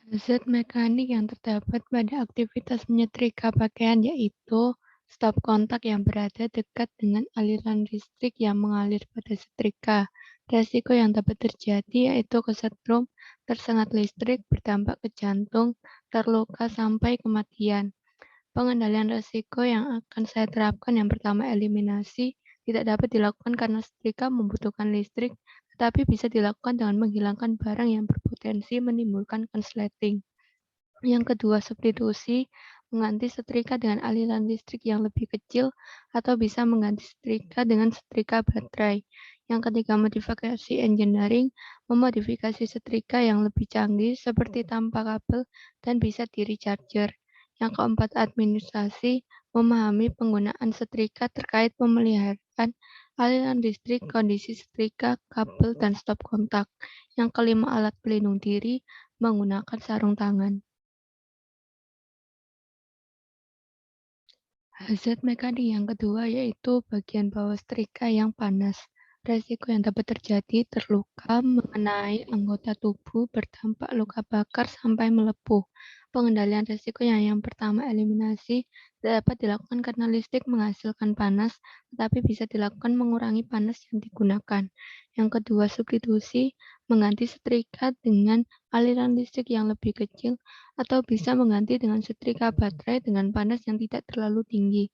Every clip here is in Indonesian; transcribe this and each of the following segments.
Zat mekanik yang terdapat pada aktivitas menyetrika pakaian yaitu stop kontak yang berada dekat dengan aliran listrik yang mengalir pada setrika. Resiko yang dapat terjadi yaitu kesetrum, tersengat listrik, berdampak ke jantung, terluka sampai kematian. Pengendalian risiko yang akan saya terapkan yang pertama eliminasi, tidak dapat dilakukan karena setrika membutuhkan listrik, tetapi bisa dilakukan dengan menghilangkan barang yang berpotensi menimbulkan konsleting. Yang kedua, substitusi, mengganti setrika dengan aliran listrik yang lebih kecil atau bisa mengganti setrika dengan setrika baterai. Yang ketiga, modifikasi engineering, memodifikasi setrika yang lebih canggih seperti tanpa kabel dan bisa di-recharger. Yang keempat, administrasi, memahami penggunaan setrika terkait pemeliharaan aliran listrik, kondisi setrika, kabel, dan stop kontak. Yang kelima, alat pelindung diri, menggunakan sarung tangan. Hazard mekanik yang kedua yaitu bagian bawah setrika yang panas. Resiko yang dapat terjadi terluka mengenai anggota tubuh berdampak luka bakar sampai melepuh. Pengendalian resikonya yang pertama eliminasi dapat dilakukan karena listrik menghasilkan panas, tetapi bisa dilakukan mengurangi panas yang digunakan. Yang kedua substitusi mengganti setrika dengan aliran listrik yang lebih kecil atau bisa mengganti dengan setrika baterai dengan panas yang tidak terlalu tinggi.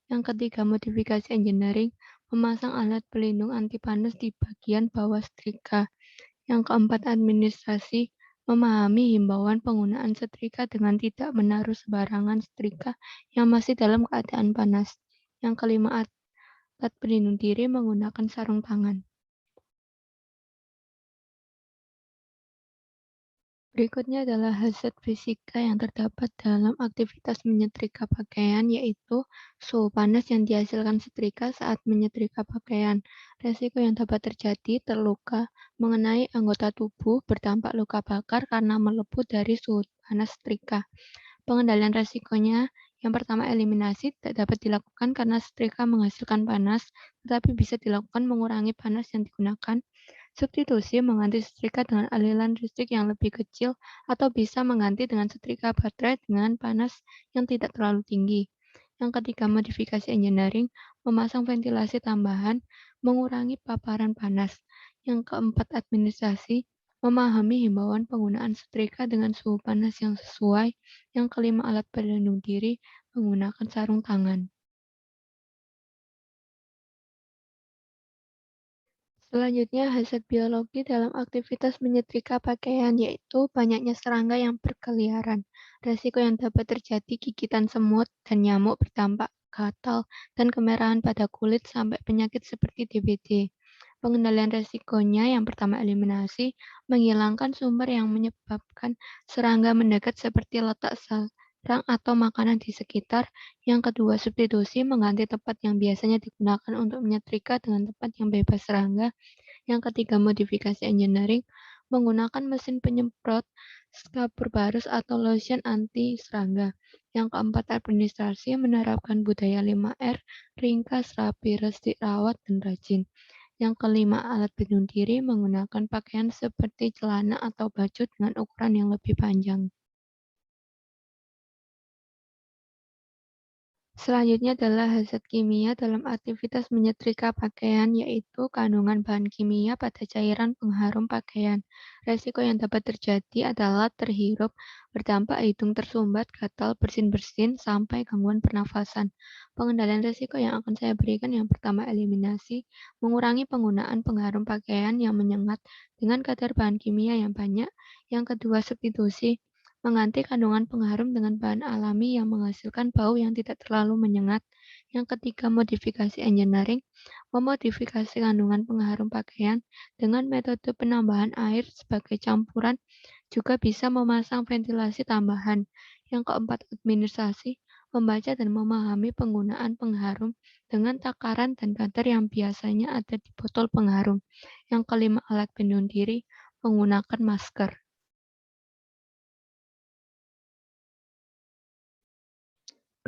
Yang ketiga, modifikasi engineering, memasang alat pelindung anti panas di bagian bawah setrika. Yang keempat, administrasi, memahami himbauan penggunaan setrika dengan tidak menaruh sembarangan setrika yang masih dalam keadaan panas. Yang kelima, alat pelindung diri menggunakan sarung tangan. Berikutnya adalah hazard fisika yang terdapat dalam aktivitas menyetrika pakaian, yaitu suhu panas yang dihasilkan setrika saat menyetrika pakaian. Resiko yang dapat terjadi terluka mengenai anggota tubuh berdampak luka bakar karena melepuh dari suhu panas setrika. Pengendalian resikonya, yang pertama eliminasi tidak dapat dilakukan karena setrika menghasilkan panas, tetapi bisa dilakukan mengurangi panas yang digunakan. Substitusi mengganti setrika dengan aliran listrik yang lebih kecil atau bisa mengganti dengan setrika baterai dengan panas yang tidak terlalu tinggi. Yang ketiga, modifikasi engineering, memasang ventilasi tambahan, mengurangi paparan panas. Yang keempat, administrasi, memahami himbauan penggunaan setrika dengan suhu panas yang sesuai. Yang kelima, alat pelindung diri, menggunakan sarung tangan. Selanjutnya, hazard biologi dalam aktivitas menyetrika pakaian, yaitu banyaknya serangga yang berkeliaran. Resiko yang dapat terjadi gigitan semut dan nyamuk berdampak gatal dan kemerahan pada kulit sampai penyakit seperti DBD. Pengendalian resikonya yang pertama eliminasi, menghilangkan sumber yang menyebabkan serangga mendekat seperti letak sarang atau makanan di sekitar. Yang kedua, substitusi mengganti tempat yang biasanya digunakan untuk menyetrika dengan tempat yang bebas serangga. Yang ketiga, modifikasi engineering, menggunakan mesin penyemprot, skabur barus atau lotion anti serangga. Yang keempat, administrasi, menerapkan budaya 5R, ringkas, rapi, resik, rawat, dan rajin. Yang kelima, alat pelindung diri, menggunakan pakaian seperti celana atau baju dengan ukuran yang lebih panjang. Selanjutnya adalah hazard kimia dalam aktivitas menyetrika pakaian, yaitu kandungan bahan kimia pada cairan pengharum pakaian. Resiko yang dapat terjadi adalah terhirup, berdampak hidung tersumbat, gatal, bersin-bersin, sampai gangguan pernafasan. Pengendalian resiko yang akan saya berikan yang pertama eliminasi, mengurangi penggunaan pengharum pakaian yang menyengat dengan kadar bahan kimia yang banyak. Yang kedua, substitusi, mengganti kandungan pengharum dengan bahan alami yang menghasilkan bau yang tidak terlalu menyengat. Yang ketiga, modifikasi engineering, memodifikasi kandungan pengharum pakaian dengan metode penambahan air sebagai campuran, juga bisa memasang ventilasi tambahan. Yang keempat, administrasi, membaca dan memahami penggunaan pengharum dengan takaran dan kadar yang biasanya ada di botol pengharum. Yang kelima, alat pelindung diri, menggunakan masker.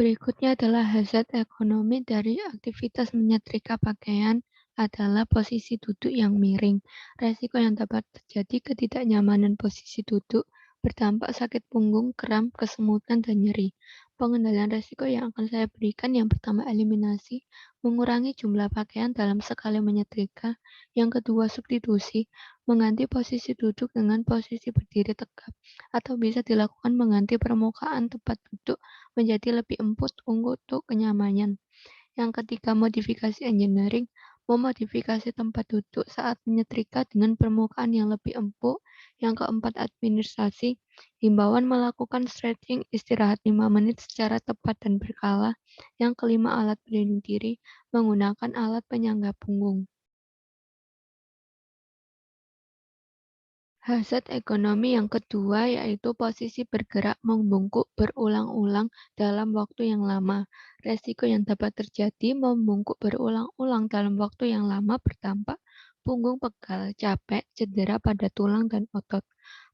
Berikutnya adalah hazard ekonomi dari aktivitas menyetrika pakaian adalah posisi duduk yang miring. Resiko yang dapat terjadi ketidaknyamanan posisi duduk, berdampak sakit punggung, kram, kesemutan, dan nyeri. Pengendalian resiko yang akan saya berikan yang pertama eliminasi, mengurangi jumlah pakaian dalam sekali menyetrika. Yang kedua substitusi, mengganti posisi duduk dengan posisi berdiri tegap. Atau bisa dilakukan mengganti permukaan tempat duduk menjadi lebih empuk untuk kenyamanan. Yang ketiga, modifikasi engineering, memodifikasi tempat duduk saat menyetrika dengan permukaan yang lebih empuk. Yang keempat, administrasi, himbauan melakukan stretching istirahat 5 menit secara tepat dan berkala. Yang kelima, alat pelindung diri, menggunakan alat penyangga punggung. Hazard ekonomi yang kedua yaitu posisi bergerak membungkuk berulang-ulang dalam waktu yang lama. Resiko yang dapat terjadi membungkuk berulang-ulang dalam waktu yang lama berdampak punggung pegal, capek, cedera pada tulang dan otot.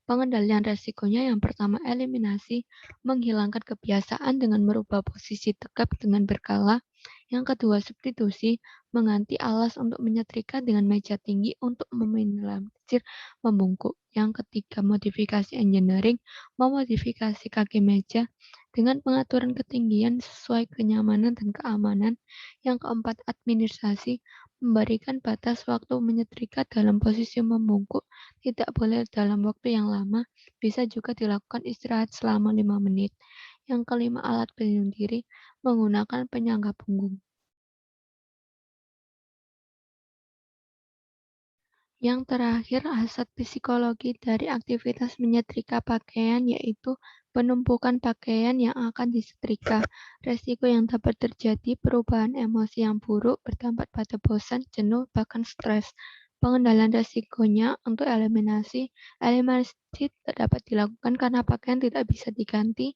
Pengendalian resikonya yang pertama eliminasi, menghilangkan kebiasaan dengan merubah posisi tegap dengan berkala. Yang kedua substitusi, mengganti alas untuk menyetrika dengan meja tinggi untuk meminimalisir membungkuk. Yang ketiga modifikasi engineering, memodifikasi kaki meja dengan pengaturan ketinggian sesuai kenyamanan dan keamanan. Yang keempat administrasi, memberikan batas waktu menyetrika dalam posisi membungkuk, tidak boleh dalam waktu yang lama, bisa juga dilakukan istirahat selama 5 menit. Yang kelima, alat pelindung diri, menggunakan penyangga punggung. Yang terakhir, aspek psikologi dari aktivitas menyetrika pakaian yaitu penumpukan pakaian yang akan disetrika, resiko yang dapat terjadi, perubahan emosi yang buruk, berdampak pada bosan, jenuh, bahkan stres. Pengendalian resikonya untuk eliminasi tidak dapat dilakukan karena pakaian tidak bisa diganti.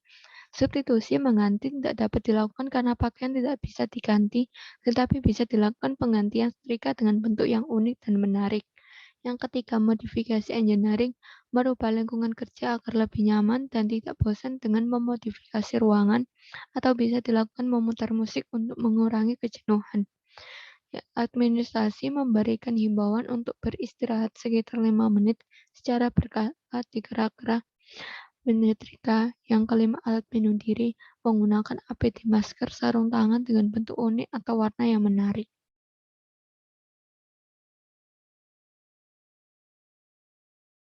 Substitusi mengganti tidak dapat dilakukan karena pakaian tidak bisa diganti, tetapi bisa dilakukan penggantian setrika dengan bentuk yang unik dan menarik. Yang ketiga, modifikasi engineering, merubah lingkungan kerja agar lebih nyaman dan tidak bosan dengan memodifikasi ruangan, atau bisa dilakukan memutar musik untuk mengurangi kejenuhan. Ya, administrasi memberikan himbauan untuk beristirahat sekitar 5 menit secara berkala di gerak-gerak menyetrika. Yang kelima, alat pelindung diri, menggunakan APD masker sarung tangan dengan bentuk unik atau warna yang menarik.